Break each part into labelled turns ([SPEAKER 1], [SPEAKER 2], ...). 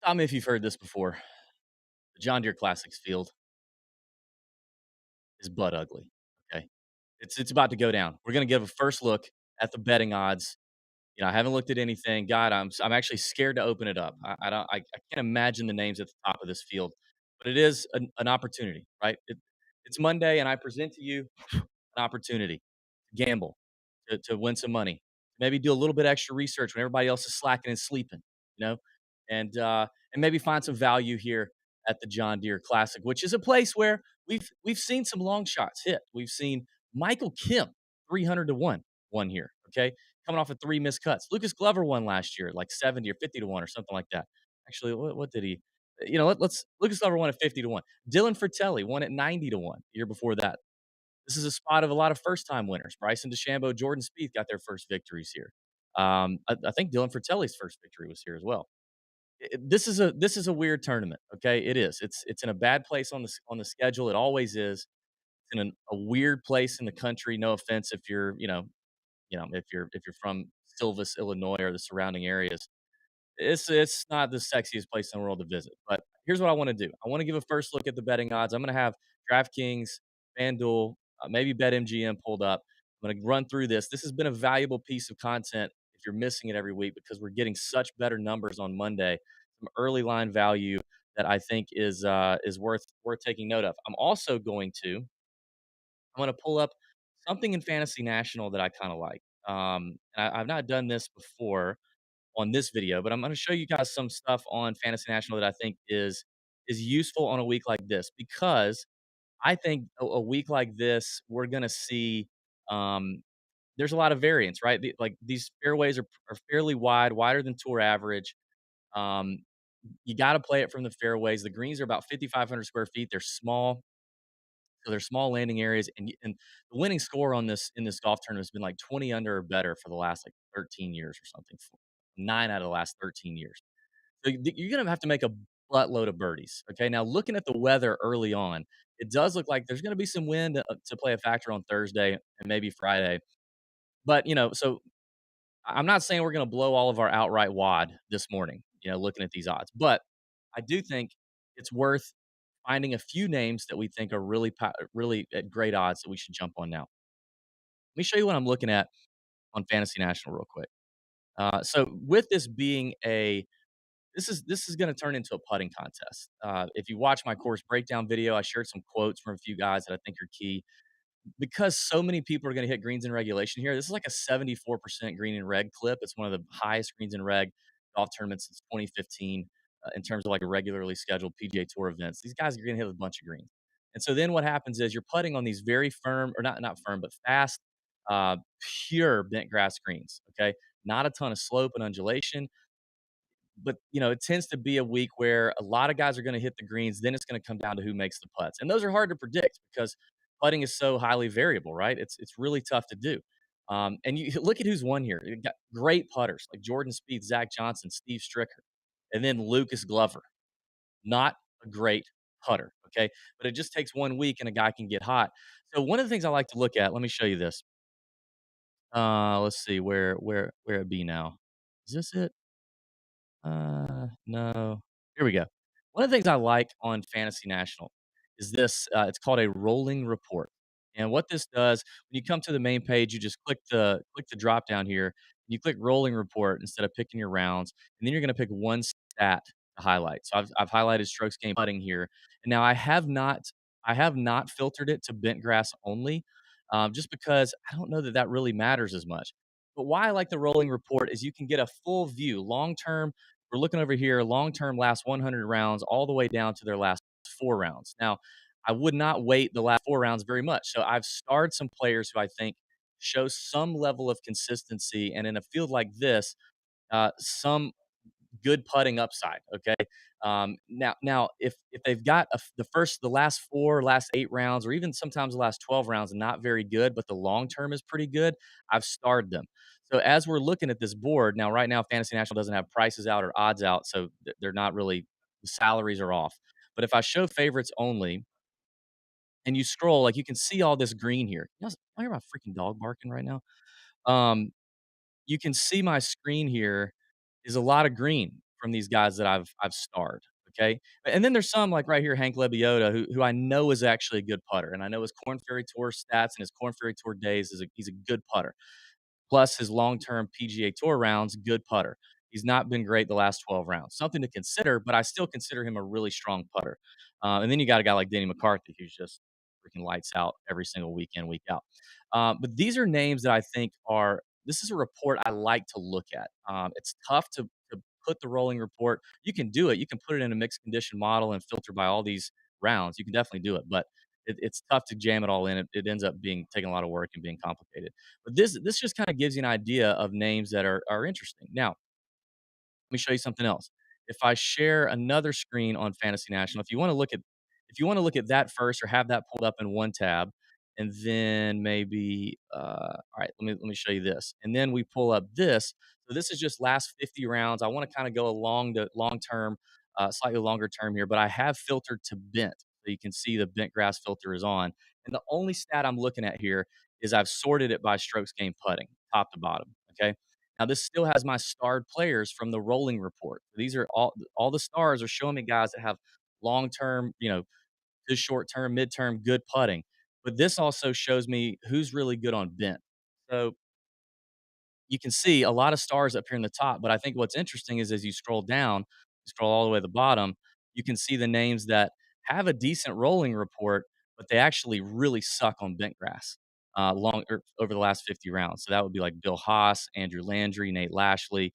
[SPEAKER 1] Stop me if you've heard this before. The John Deere Classic's field is butt ugly. Okay, it's about to go down. We're gonna give a first look at the betting odds. I haven't looked at anything. God, I'm actually scared to open it up. I can't imagine the names at the top of this field, but it is an opportunity, right? It's Monday, and I present to you an opportunity to gamble, to win some money, maybe do a little bit extra research when everybody else is slacking and sleeping, you know, and maybe find some value here at the John Deere Classic, which is a place where we've seen some long shots hit. We've seen Michael Kim 300 to 1 won here. Okay, coming off of three missed cuts. Lucas Glover won last year, like 70 or 50 to 1 or something like that. Actually, what did he? Let's Lucas Glover won at 50 to 1. Dylan Fratelli won at 90 to 1 the year before that. This is a spot of a lot of first-time winners. Bryson DeChambeau, Jordan Spieth got their first victories here. I think Dylan Fratelli's first victory was here as well. This is a weird tournament. Okay, it is. It's in a bad place on the schedule. It always is. It's in a weird place in the country. No offense if you're if you're from Silvis, Illinois, or the surrounding areas. It's not the sexiest place in the world to visit. But here's what I want to do. I want to give a first look at the betting odds. I'm going to have DraftKings, FanDuel, maybe BetMGM pulled up. I'm going to run through this. This has been a valuable piece of content if you're missing it every week because we're getting such better numbers on Monday. Some early line value that I think is worth taking note of. I'm going to pull up something in Fantasy National that I kind of like. I've not done this before on this video, but I'm going to show you guys some stuff on Fantasy National that I think is useful on a week like this because I think a week like this we're going to see there's a lot of variance, right? Like these fairways are fairly wide, wider than tour average. Um, you got to play it from the fairways. The greens are about 5,500 square feet. They're small, so they're small landing areas, and the winning score on this in this golf tournament has been like 20 under or better for the last like 13 years or something. 9 out of the last 13 years. So you're gonna have to make a buttload of birdies. Okay. Now, looking at the weather early on, it does look like there's gonna be some wind to play a factor on Thursday and maybe Friday. But so I'm not saying we're gonna blow all of our outright wad this morning. Looking at these odds, but I do think it's worth finding a few names that we think are really at great odds that we should jump on now. Let me show you what I'm looking at on Fantasy National real quick. So with this being this is going to turn into a putting contest. If you watch my course breakdown video, I shared some quotes from a few guys that I think are key because so many people are going to hit greens in regulation here. This is like a 74% green and reg clip. It's one of the highest greens and reg golf tournaments since 2015 in terms of like a regularly scheduled PGA Tour events. These guys are going to hit a bunch of greens. And so then what happens is you're putting on these very firm, or not firm, but fast, uh, pure bent grass greens. Okay. Not a ton of slope and undulation, but it tends to be a week where a lot of guys are going to hit the greens. Then it's going to come down to who makes the putts, and those are hard to predict because putting is so highly variable, right? It's really tough to do. And you look at who's won here. You got great putters like Jordan Spieth, Zach Johnson, Steve Stricker, and then Lucas Glover. Not a great putter, okay, but it just takes 1 week and a guy can get hot. So one of the things I like to look at. Let me show you this. Let's see where it be now. Is this it? No. Here we go. One of the things I like on Fantasy National is this. It's called a rolling report, and what this does when you come to the main page, you just click the drop down here. And you click rolling report instead of picking your rounds, and then you're going to pick one stat to highlight. So I've highlighted strokes gained putting here, and now I have not filtered it to bent grass only, just because I don't know that that really matters as much. But why I like the rolling report is you can get a full view, long term. We're looking over here, long term last 100 rounds, all the way down to their last 4 rounds. Now, I would not wait the last 4 rounds very much. So I've starred some players who I think show some level of consistency. And in a field like this, some good putting upside. Okay. Now, if they've got the last 8 rounds, or even sometimes the last 12 rounds, not very good, but the long term is pretty good, I've starred them. So as we're looking at this board now, right now, Fantasy National doesn't have prices out or odds out, so they're not really, the salaries are off. But if I show favorites only, and you scroll, like you can see all this green here. I hear my freaking dog barking right now. Um, you can see my screen here is a lot of green. from these guys that I've starred, okay? And then there's some like right here, Hank Lebioda, who I know is actually a good putter, and I know his Corn Ferry Tour stats and his Corn Ferry Tour days is he's a good putter. Plus his long-term PGA Tour rounds, good putter. He's not been great the last 12 rounds. Something to consider, but I still consider him a really strong putter. And then you got a guy like Denny McCarthy, who's just freaking lights out every single weekend, week out. But these are names that I think are. This is a report I like to look at. It's tough to put the rolling report. You can do it. You can put it in a mixed condition model and filter by all these rounds. You can definitely do it, but it's tough to jam it all in. It ends up being taking a lot of work and being complicated. But this just kind of gives you an idea of names that are interesting. Now, let me show you something else. If I share another screen on Fantasy National, if you want to look at that first or have that pulled up in one tab, and then maybe all right, let me show you this. And then we pull up this. So this is just last 50 rounds. I want to kind of go along the long term, slightly longer term here, but I have filtered to bent. So you can see the bent grass filter is on. And the only stat I'm looking at here is I've sorted it by strokes gained putting, top to bottom. Okay. Now this still has my starred players from the rolling report. These are all the stars are showing me guys that have long term, good short term, midterm, good putting. But this also shows me who's really good on bent. So you can see a lot of stars up here in the top, but I think what's interesting is as you scroll down, you scroll all the way to the bottom, you can see the names that have a decent rolling report, but they actually really suck on bent grass over the last 50 rounds. So that would be like Bill Haas, Andrew Landry, Nate Lashley,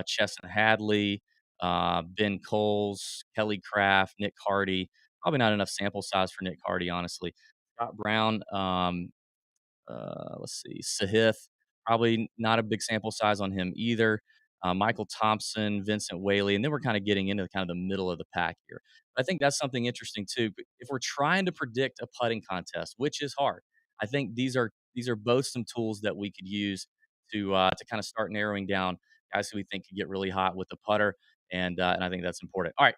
[SPEAKER 1] Chesson Hadley, Ben Coles, Kelly Craft, Nick Hardy. Probably not enough sample size for Nick Hardy, honestly. Scott Brown, let's see, Sahith, probably not a big sample size on him either. Michael Thompson, Vincent Whaley, and then we're kind of getting into kind of the middle of the pack here. I think that's something interesting too. If we're trying to predict a putting contest, which is hard, I think these are both some tools that we could use to kind of start narrowing down guys who we think could get really hot with the putter, and I think that's important. All right,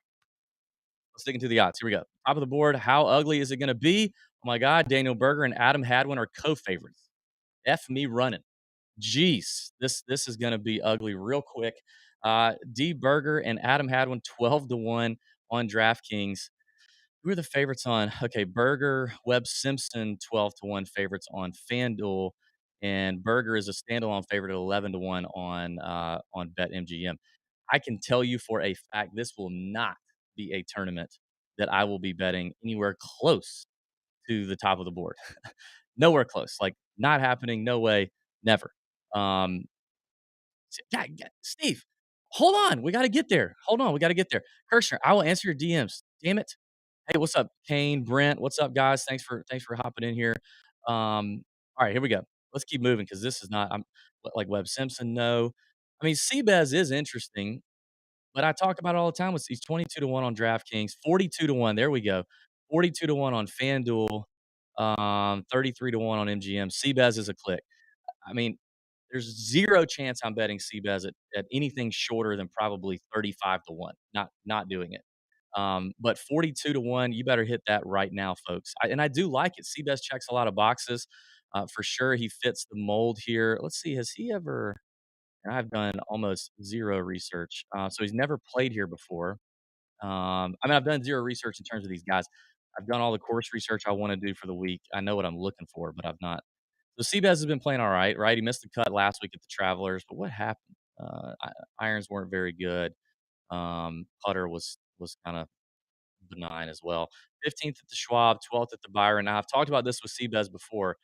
[SPEAKER 1] let's dig into the odds. Here we go. Top of the board. How ugly is it going to be? Oh my God, Daniel Berger and Adam Hadwin are co-favorites. F me running. Jeez, this is gonna be ugly real quick. D Berger and Adam Hadwin 12 to 1 on DraftKings. Who are the favorites on? Okay, Berger, Webb Simpson 12 to 1 favorites on FanDuel, and Berger is a standalone favorite at 11 to 1 on BetMGM. I can tell you for a fact this will not be a tournament that I will be betting anywhere close to the top of the board. Nowhere close. Like, not happening, no way, never. Um, Steve, hold on, we gotta get there. Hold on, we gotta get there. Kirshner, I will answer your DMs. Damn it. Hey, what's up, Kane, Brent? What's up, guys? Thanks for hopping in here. All right, here we go. Let's keep moving because this is not. I'm like Webb Simpson. No, I mean Seabez is interesting, but I talk about it all the time. He's 22 to 1 on DraftKings, 42 to 1. There we go, 42 to 1 on FanDuel, 33 to 1 on MGM. Seabez is a click. I mean, there's zero chance I'm betting Seabez at anything shorter than probably 35 to 1. Not doing it. But 42 to 1, you better hit that right now, folks. And I do like it. Seabez checks a lot of boxes. For sure, he fits the mold here. Let's see, has he ever? And I've done almost zero research, so he's never played here before. I mean, I've done zero research in terms of these guys. I've done all the course research I want to do for the week. I know what I'm looking for, but I've not. So Seabass has been playing all right, right? He missed the cut last week at the Travelers, but what happened? Irons weren't very good. Putter was kind of benign as well. 15th at the Schwab, 12th at the Byron. Now I've talked about this with Seabass before.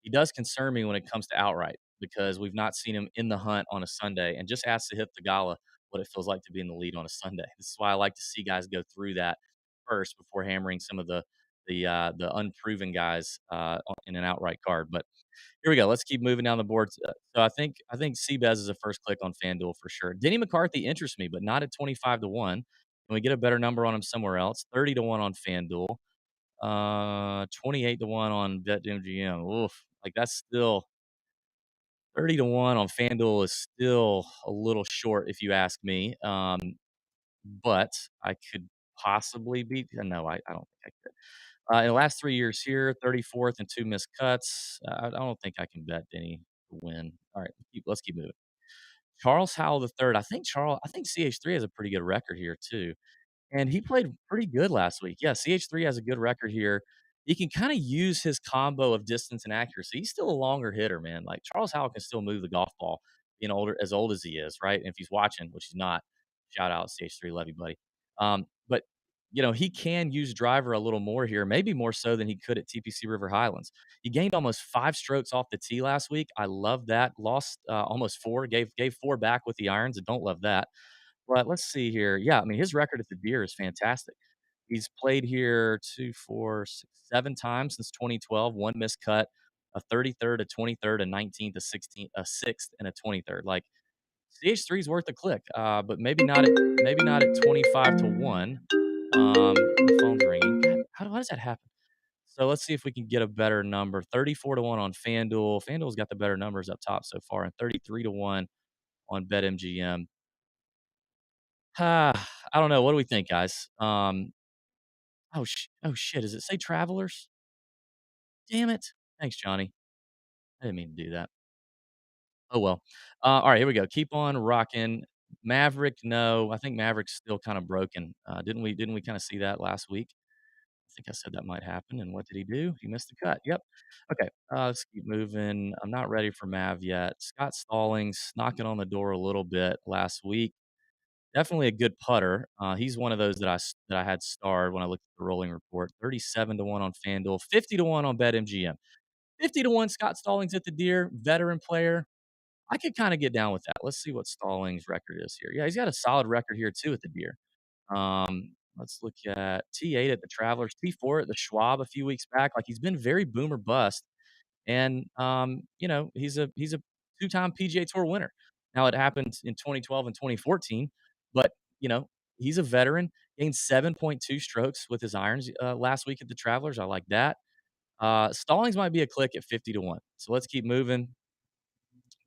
[SPEAKER 1] He does concern me when it comes to outright because we've not seen him in the hunt on a Sunday. And just ask Sahith Theegala what it feels like to be in the lead on a Sunday. This is why I like to see guys go through that first before hammering some of the unproven guys in an outright card. But here we go. Let's keep moving down the board. So I think Seabez is a first click on FanDuel for sure. Denny McCarthy interests me, but not at 25 to 1. Can we get a better number on him somewhere else? 30 to 1 on FanDuel. 28 to 1 on BetMGM. Oof, like that's still 30 to 1 on FanDuel is still a little short if you ask me. But I could possibly beat. No, I don't think I could. In the last 3 years here, 34th and two missed cuts. I don't think I can bet Denny to win. All right, let's keep moving. Charles Howell III. I think CH3 has a pretty good record here too. And he played pretty good last week. Yeah, CH3 has a good record here. He can kinda use his combo of distance and accuracy. He's still a longer hitter, man. Like, Charles Howell can still move the golf ball, as old as he is, right? And if he's watching, which he's not, shout out CH3, love you, buddy. But, he can use driver a little more here, maybe more so than he could at TPC River Highlands. He gained almost 5 strokes off the tee last week. I love that. Lost, almost 4, gave 4 back with the irons. I don't love that. But let's see here. Yeah, I mean, his record at the Deere is fantastic. He's played here 2, 4, 6, 7 times since 2012, 1 missed cut, a 33rd, a 23rd, a 19th, a 16th, a 6th, and a 23rd. Like, CH3 is worth a click, but maybe not at 25 to 1. My phone's ringing. God, why does that happen? So let's see if we can get a better number. 34 to 1 on FanDuel. FanDuel's got the better numbers up top so far, and 33 to 1 on BetMGM. I don't know. What do we think, guys? Oh shit. Does it say Travelers? Damn it. Thanks, Johnny. I didn't mean to do that. Oh well. All right, here we go. Keep on rocking. Maverick, no. I think Maverick's still kind of broken. Didn't we kind of see that last week? I think I said that might happen. And what did he do? He missed the cut. Yep. Okay. Let's keep moving. I'm not ready for Mav yet. Scott Stallings knocking on the door a little bit last week. Definitely a good putter. He's one of those that I had starred when I looked at the rolling report. 37 to 1 on FanDuel, 50 to 1 on BetMGM. 50 to 1 Scott Stallings at the Deere, veteran player. I could kind of get down with that. Let's see what Stallings' record is here. Yeah, he's got a solid record here too at the Deere. Let's look at T8 at the Travelers, T4 at the Schwab a few weeks back. Like, he's been very boomer bust. And he's a two-time PGA Tour winner. Now, it happened in 2012 and 2014, but you know he's a veteran. Gained 7.2 strokes with his irons last week at the Travelers. I like that. Stallings might be a click at 50 to 1. So let's keep moving.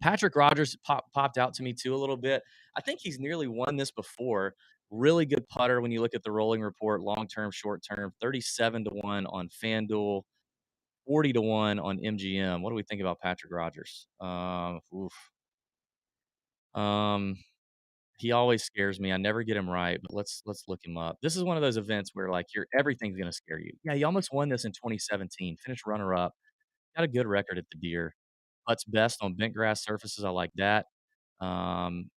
[SPEAKER 1] Patrick Rogers popped out to me too a little bit. I think he's nearly won this before. Really good putter when you look at the rolling report, long term, short term. 37 to 1 on FanDuel. 40 to 1 on MGM. What do we think about Patrick Rogers? Oof. Um, he always scares me. I never get him right, but let's look him up. This is one of those events where like everything's gonna scare you. Yeah, he almost won this in 2017. Finished runner up. Got a good record at the Deere. Putts best on bent grass surfaces. I like that. Um,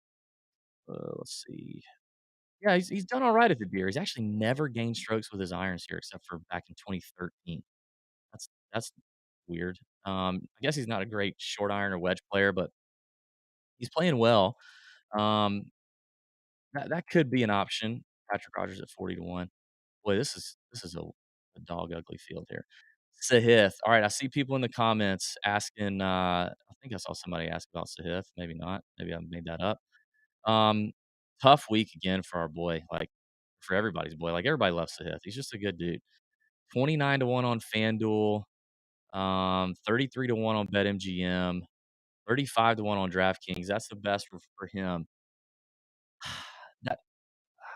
[SPEAKER 1] let's see. Yeah, he's done all right at the Deere. He's actually never gained strokes with his irons here, except for back in 2013. That's weird. I guess he's not a great short iron or wedge player, but he's playing well. Um, that could be an option. Patrick Rogers at 40 to 1. Boy, this is a dog ugly field here. Sahith. All right, I see people in the comments asking, I think I saw somebody ask about Sahith, maybe not. Maybe I made that up. Um, Tough week again for our boy, like, for everybody's boy. Like, everybody loves Sahith. He's just a good dude. 29 to 1 on FanDuel, 33 to 1 on BetMGM. 35 to 1 on DraftKings. That's the best for him. That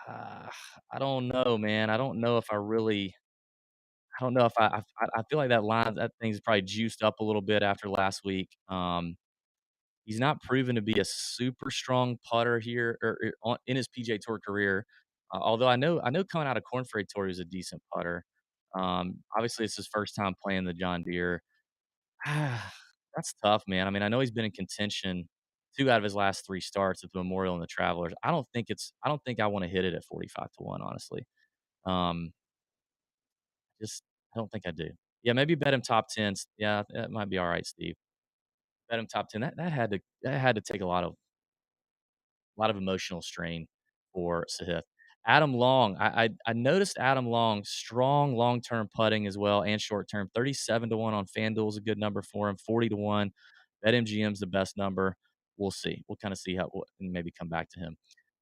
[SPEAKER 1] uh, I don't know, man. I don't know if I feel like that thing's probably juiced up a little bit after last week. He's not proven to be a super strong putter here in his PGA Tour career. Although I know coming out of Corn Ferry Tour, he was a decent putter. Obviously, it's his first time playing the John Deere. That's tough, man. I mean, I know he's been in contention 2 out of his last 3 starts at the Memorial and the Travelers. I don't think I wanna hit it at 45 to 1, honestly. Um, just I don't think I do. Yeah, maybe bet him top 10s. Yeah, that might be alright, Steve. Bet him top 10. That had to take a lot of emotional strain for Sahith. Adam Long, I noticed Adam Long, strong long-term putting as well and short-term. 37 to 1 on FanDuel is a good number for him. 40 to 1. BetMGM's the best number. We'll see. We'll kinda see how and maybe come back to him.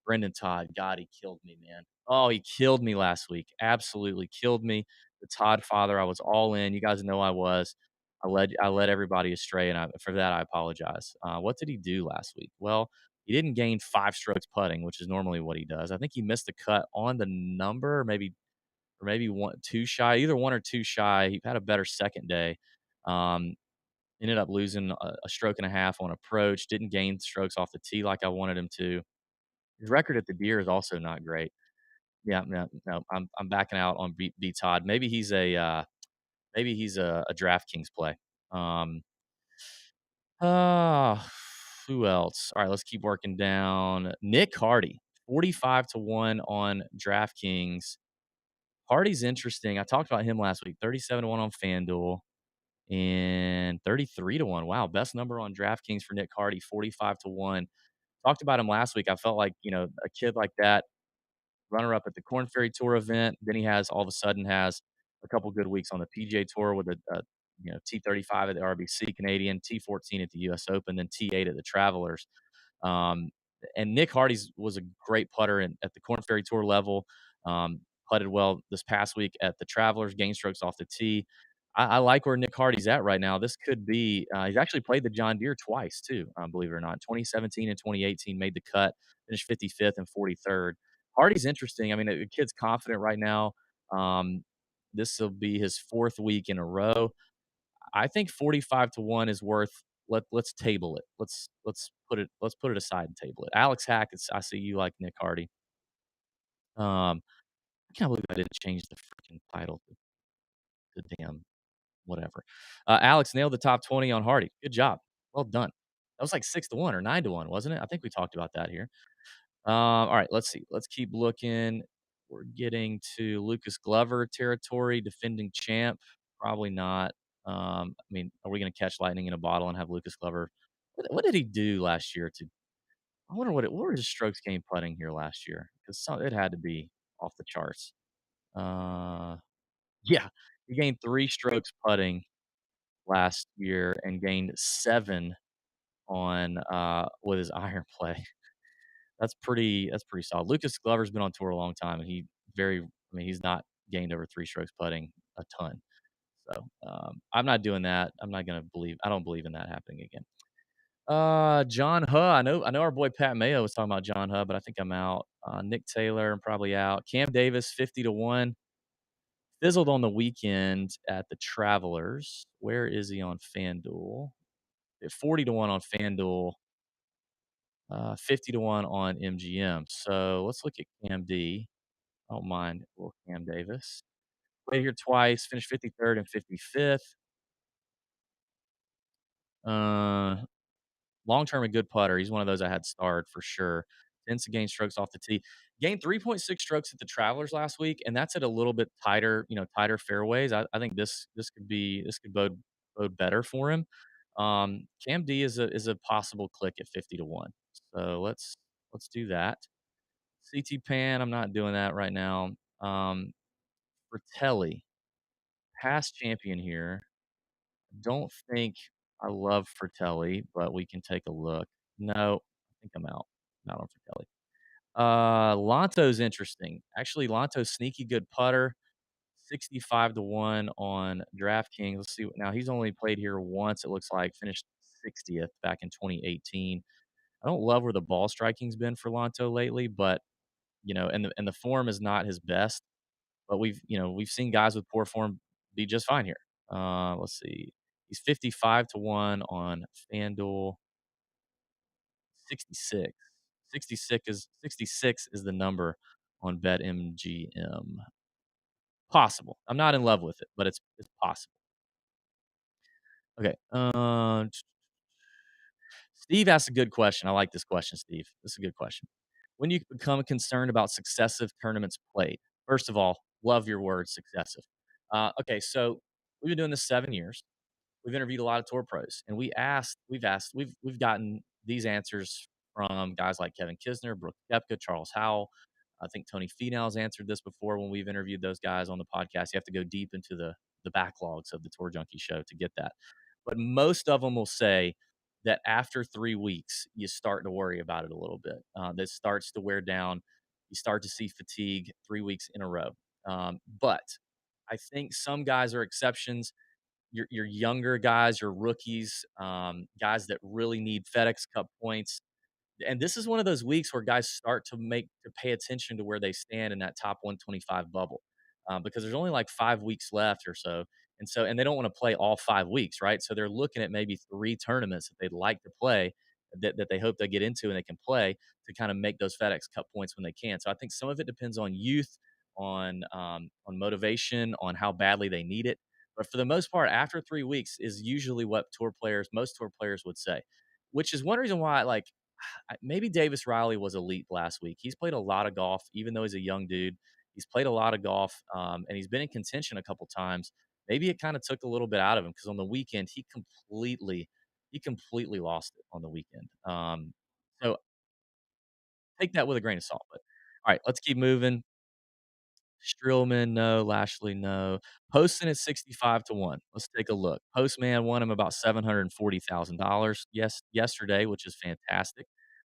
[SPEAKER 1] Brendan Todd, God, he killed me, man. Oh, he killed me last week. Absolutely killed me. The Todd father, I was all in. You guys know I was. I led everybody astray, and for that, I apologize. What did he do last week? Well, he didn't gain 5 strokes putting, which is normally what he does. I think he missed the cut on the number, maybe 1 2 shy, either 1 or 2 shy. He had a better second day. Um, Ended up losing a stroke and a half on approach. Didn't gain strokes off the tee like I wanted him to. His record at the Deere is also not great. Yeah, no, no, I'm backing out on B Todd. Maybe he's a DraftKings play. Um, uh, who else? All right, let's keep working down. Nick Hardy, 45 to 1 on DraftKings. Hardy's interesting. I talked about him last week. 37 to 1 on FanDuel and 33 to 1. Wow, best number on DraftKings for Nick Hardy, 45 to 1. Talked about him last week. I felt like, a kid like that, runner up at the Corn Ferry Tour event. Then he has all of a sudden has a couple good weeks on the PGA Tour with a T35 at the RBC Canadian, T14 at the US Open, then T8 at the Travelers. Um, and Nick Hardy's was a great putter at the Corn Ferry Tour level. Putted well this past week at the Travelers, gain strokes off the tee. I like where Nick Hardy's at right now. This could be, he's actually played the John Deere twice too, believe it or not. 2017 and 2018 made the cut, finished 55th and 43rd. Hardy's interesting. I mean, the kid's confident right now. Um, this will be his fourth week in a row. I think 45 to 1 is worth let's table it. Let's put it aside and table it. Alex Hack, I see you like Nick Hardy. I can't believe I didn't change the freaking title to the damn whatever. Alex nailed the top 20 on Hardy. Good job. Well done. That was like 6 to 1 or 9 to 1, wasn't it? I think we talked about that here. All right, let's see. Let's keep looking. We're getting to Lucas Glover territory, defending champ. Probably not. I mean, are we going to catch lightning in a bottle and have Lucas Glover? What did he do last year? I wonder what were his strokes gained putting here last year? Because it had to be off the charts. Uh, yeah, he gained 3 strokes putting last year and gained 7 on with his iron play. That's pretty solid. Lucas Glover's been on tour a long time, and he's not gained over 3 strokes putting a ton. So, I'm not doing that. I don't believe in that happening again. John Huh. I know our boy Pat Mayo was talking about John Huh, but I think I'm out. Nick Taylor, I'm probably out. Cam Davis, 50 to 1. Fizzled on the weekend at the Travelers. Where is he on FanDuel? At 40 to 1 on FanDuel, 50 to 1 on MGM. So let's look at Cam D. I don't mind little Cam Davis. Played here twice, finished 53rd and 55th. Uh, Long term, a good putter. He's one of those I had starred for sure. Tends to gain strokes off the tee. Gained 3.6 strokes at the Travelers last week, and that's at a little bit tighter, tighter fairways. I think this could bode better for him. Cam D is a possible click at 50 to 1. So let's do that. CT Pan, I'm not doing that right now. Fratelli, past champion here. Don't think I love Fratelli, but we can take a look. No, I think I'm out. Not on Fratelli. Lanto's interesting. Actually, Lanto's sneaky good putter, 65 to 1 on DraftKings. Let's see. Now he's only played here once. It looks like finished 60th back in 2018. I don't love where the ball striking's been for Lanto lately, but and the form is not his best. But we've seen guys with poor form be just fine here. Let's see. He's 55 to 1 on FanDuel. 66. 66 is the number on BetMGM. Possible. I'm not in love with it, but it's possible. Okay. Steve asked a good question. I like this question, Steve. This is a good question. When you become concerned about successive tournaments played? First of all, love your word successive. Okay, so we've been doing this 7 years. We've interviewed a lot of tour pros, and we've gotten these answers from guys like Kevin Kisner, Brooke Koepka, Charles Howell. I think Tony Finau's answered this before when we've interviewed those guys on the podcast. You have to go deep into the backlogs of the Tour Junkie show to get that. But most of them will say that after 3 weeks, you start to worry about it a little bit. That starts to wear down. You start to see fatigue 3 weeks in a row. But I think some guys are exceptions. Your younger guys, your rookies, guys that really need FedEx Cup points. And this is one of those weeks where guys start to pay attention to where they stand in that top 125 bubble, because there's only like 5 weeks left or so, and they don't want to play all 5 weeks, right? So they're looking at maybe 3 tournaments that they'd like to play, that they hope they get into and they can play to kind of make those FedEx Cup points when they can. So I think some of it depends on youth, on motivation, on how badly they need it. But for the most part, after 3 weeks is usually what most tour players would say, which is one reason why, like, maybe Davis Riley was elite last week. He's played a lot of golf, even though he's a young dude. He's played a lot of golf, and he's been in contention a couple times. Maybe it kind of took a little bit out of him because on the weekend he completely lost it on the weekend. So take that with a grain of salt. But all right, let's keep moving. Streelman, no. Lashley, no. Poston at 65 to 1. Let's take a look. Postman won him about $740,000 yesterday, which is fantastic.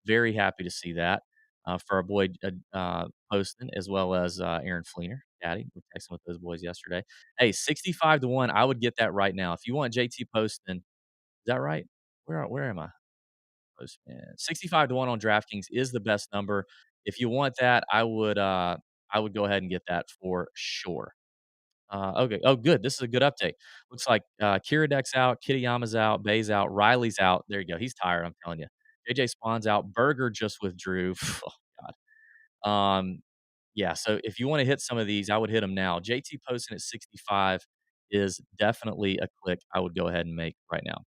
[SPEAKER 1] Very happy to see that for our boy Poston, as well as Aaron Fleener. Daddy, we texting with those boys yesterday. Hey, 65 to 1. I would get that right now. If you want JT Poston, is that right? Where am I? Postman. 65 to 1 on DraftKings is the best number. If you want that, I would go ahead and get that for sure. Okay. Oh, good. This is a good update. Looks like Kiradek's out, Kitayama's out, Bay's out, Riley's out. There you go. He's tired, I'm telling you. JJ Spawn's out. Berger just withdrew. Oh, God. Yeah, so if you want to hit some of these, I would hit them now. JT Poston at 65 is definitely a click I would go ahead and make right now.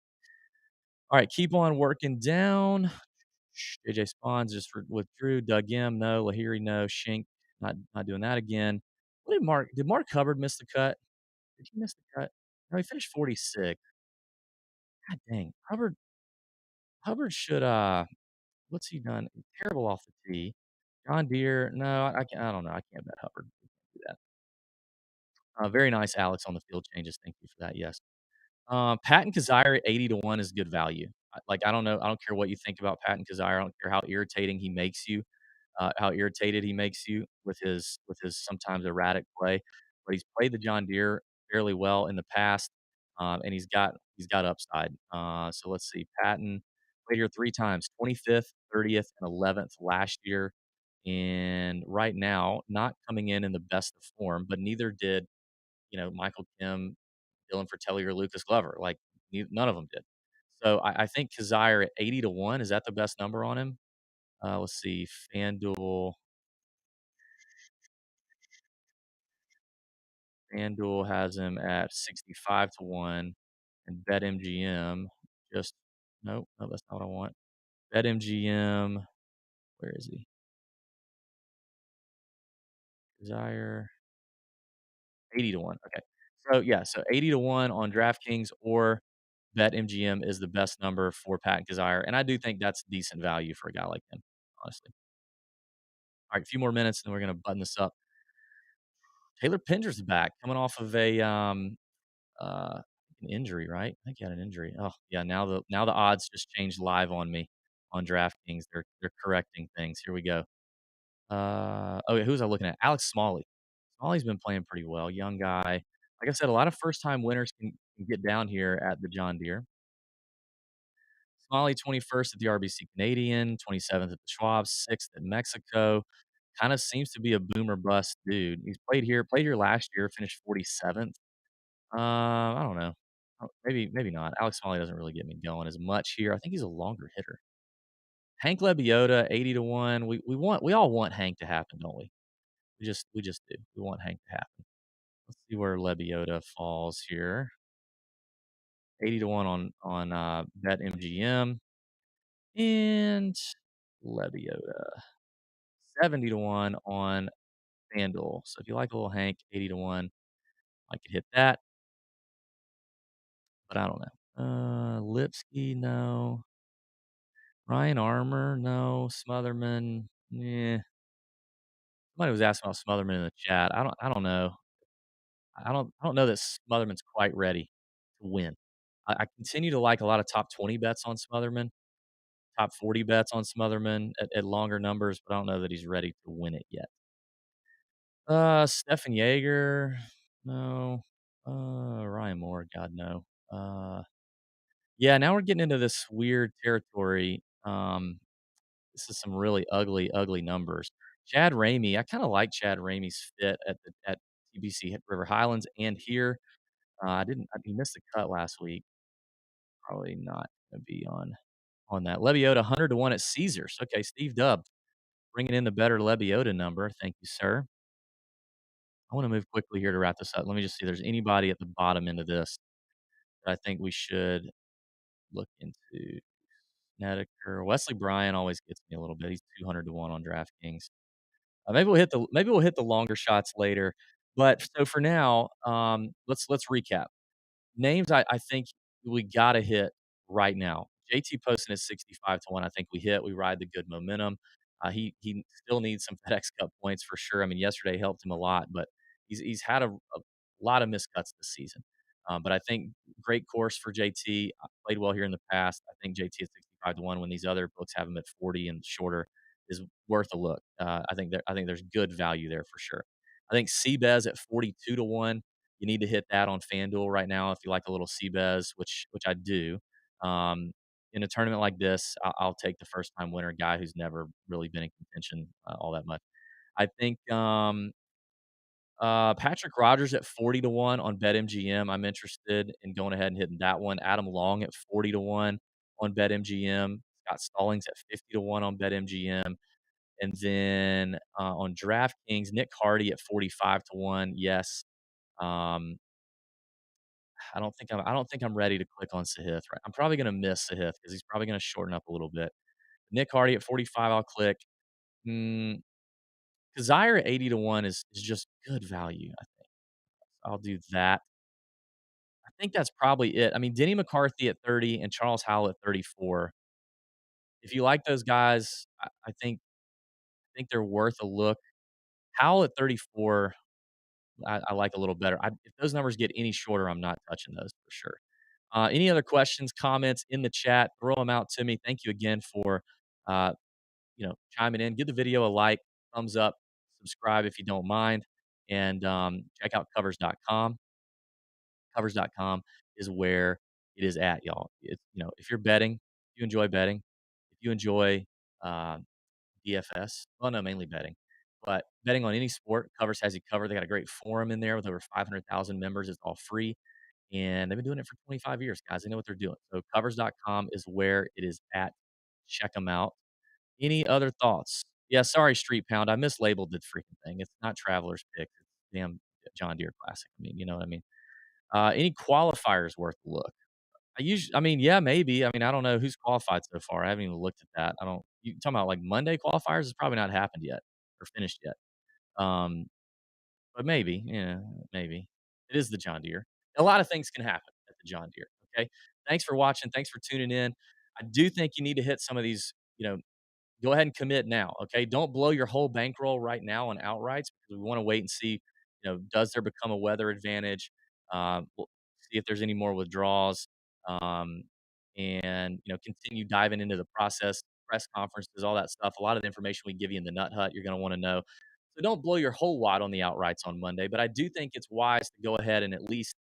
[SPEAKER 1] All right, keep on working down. JJ Spawns just withdrew. Doug M, no. Lahiri, no. Shink, not doing that again. What did Mark Hubbard miss the cut? Did he miss the cut? No, he finished 46. God dang. Hubbard should what's he done? Terrible off the tee. John Deere, no, I don't know. I can't bet Hubbard. We can't do that. Very nice, Alex, on the field changes. Thank you for that. Yes. Patton Kazire at 80 to 1 is good value. I don't know. I don't care what you think about Patton Kazire. I don't care how irritating he makes you, how irritated he makes you with his sometimes erratic play. But he's played the John Deere fairly well in the past, and he's got upside. So let's see. Patton played here 3 times: 25th, 30th, and 11th last year. And right now, not coming in the best of form, but neither did Michael Kim, Dylan Fratelli, or Lucas Glover. Like none of them did. So I think Kazire at 80 to 1, is that the best number on him? Let's see. FanDuel has him at 65 to 1, and BetMGM just nope, no, that's not what I want. BetMGM, where is he? Desire 80 to 1. Okay. So yeah, so 80 to 1 on DraftKings or BetMGM is the best number for Pat Desire, and I do think that's decent value for a guy like him, honestly. All right, a few more minutes, and we're gonna button this up. Taylor Pinder's back, coming off of uh, an injury, right? I think he had an injury. Oh, yeah. Now the odds just changed live on me on DraftKings. They're correcting things. Here we go. Okay, who was I looking at? Alex Smalley. Smalley's been playing pretty well. Young guy. Like I said, a lot of first time winners can get down here at the John Deere. Smalley 21st at the RBC Canadian, 27th at the Schwab, 6th at Mexico. Kind of seems to be a boomer bust dude. He's played here last year, finished 47th. I don't know. Maybe not. Alex Smalley doesn't really get me going as much here. I think he's a longer hitter. Hank Lebioda, 80 to 1. We all want Hank to happen, don't we? We just do. We want Hank to happen. Let's see where Lebioda falls here. 80 to 1 on BetMGM, and Lebioda 70 to 1 on FanDuel. So if you like a little Hank, 80 to 1, I could hit that, but I don't know. Lipsky, no. Ryan Armour, no. Smotherman, yeah. Somebody was asking about Smotherman in the chat. I don't know. I don't know that Smotherman's quite ready to win. I continue to like a lot of top 20 bets on Smotherman, top 40 bets on Smotherman at longer numbers, but I don't know that he's ready to win it yet. Stefan Jaeger, no. Ryan Moore, God no. Yeah, now we're getting into this weird territory. This is some really ugly, ugly numbers. Chad Ramey, I kind of like Chad Ramey's fit at TBC River Highlands and here. I didn't he missed the cut last week. Probably not gonna be on that. Lebiota 100 to 1 at Caesars. Okay, Steve Dubb bringing in the better Lebiota number. Thank you, sir. I wanna move quickly here to wrap this up. Let me just see if there's anybody at the bottom end of this that I think we should look into. Snedeker. Wesley Bryan always gets me a little bit. He's 200 to 1 on DraftKings. Maybe we'll hit the longer shots later. But so for now, let's recap. Names I think we gotta hit right now. JT Poston is 65 to 1. I think we hit. We ride the good momentum. He still needs some FedEx Cup points for sure. I mean, yesterday helped him a lot, but he's had a lot of miscuts this season. But I think great course for JT. Played well here in the past. I think JT at 65 to 1 when these other books have him at 40 and shorter is worth a look. I think there's good value there for sure. I think Seabez at 42 to 1. You need to hit that on FanDuel right now if you like a little Seabez, which I do. Um, in a tournament like this, I'll take the first time winner guy who's never really been in contention all that much. I think Patrick Rogers at 40 to 1 on BetMGM. I'm interested in going ahead and hitting that one. Adam Long at 40 to 1 on BetMGM. Scott Stallings at 50 to 1 on BetMGM. And then on DraftKings, Nick Hardy at 45 to 1. Yes. Um, I don't think I'm ready to click on Sahith, right? I'm probably gonna miss Sahith because he's probably gonna shorten up a little bit. Nick Hardy at 45, I'll click. Mm, Kazire at 80 to 1 is just good value, I think. I'll do that. I think that's probably it. I mean, Denny McCarthy at 30 and Charles Howell at 34. If you like those guys, I think they're worth a look. Howell at 34, I like a little better. If those numbers get any shorter, I'm not touching those for sure. Any other questions, comments in the chat? Throw them out to me. Thank you again for uh, chiming in. Give the video a like, thumbs up, subscribe if you don't mind, and check out covers.com. Covers.com is where it is at, y'all. It's, if you're betting, if you enjoy betting, if you enjoy uh, DFS, well, no, mainly betting, but betting on any sport, Covers has you covered. They got a great forum in there with over 500,000 members. It's all free. And they've been doing it for 25 years, guys. They know what they're doing. So covers.com is where it is at. Check them out. Any other thoughts? Yeah, sorry, Street Pound. I mislabeled the freaking thing. It's not Traveler's Pick. It's damn John Deere Classic. I mean, you know what I mean? Any qualifiers worth a look? I mean, yeah, maybe. I mean, I don't know who's qualified so far. I haven't even looked at that. You talking about like Monday qualifiers? It's probably not happened yet or finished yet. Um, but maybe, yeah, maybe. It is the John Deere. A lot of things can happen at the John Deere, okay? Thanks for watching. Thanks for tuning in. I do think you need to hit some of these, go ahead and commit now, okay? Don't blow your whole bankroll right now on outrights because we wanna wait and see, does there become a weather advantage? We'll see if there's any more withdrawals, um, and, continue diving into the process, press conferences, all that stuff. A lot of the information we give you in the Nut Hut, you're gonna wanna know. So don't blow your whole wad on the outrights on Monday, but I do think it's wise to go ahead and at least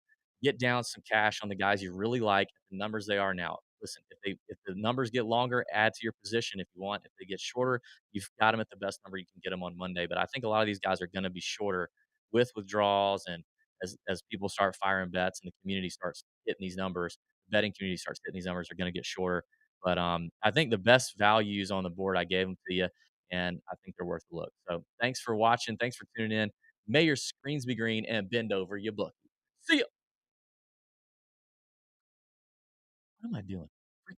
[SPEAKER 1] get down some cash on the guys you really like at the numbers they are now. Listen, if the numbers get longer, add to your position if you want. If they get shorter, you've got them at the best number you can get them on Monday. But I think a lot of these guys are going to be shorter with withdrawals and as people start firing bets and the community starts hitting these numbers, the betting community starts hitting these numbers are going to get shorter. But I think the best values on the board I gave them to you, and I think they're worth a look. So thanks for watching. Thanks for tuning in. May your screens be green and bend over, you book. See ya. What am I doing?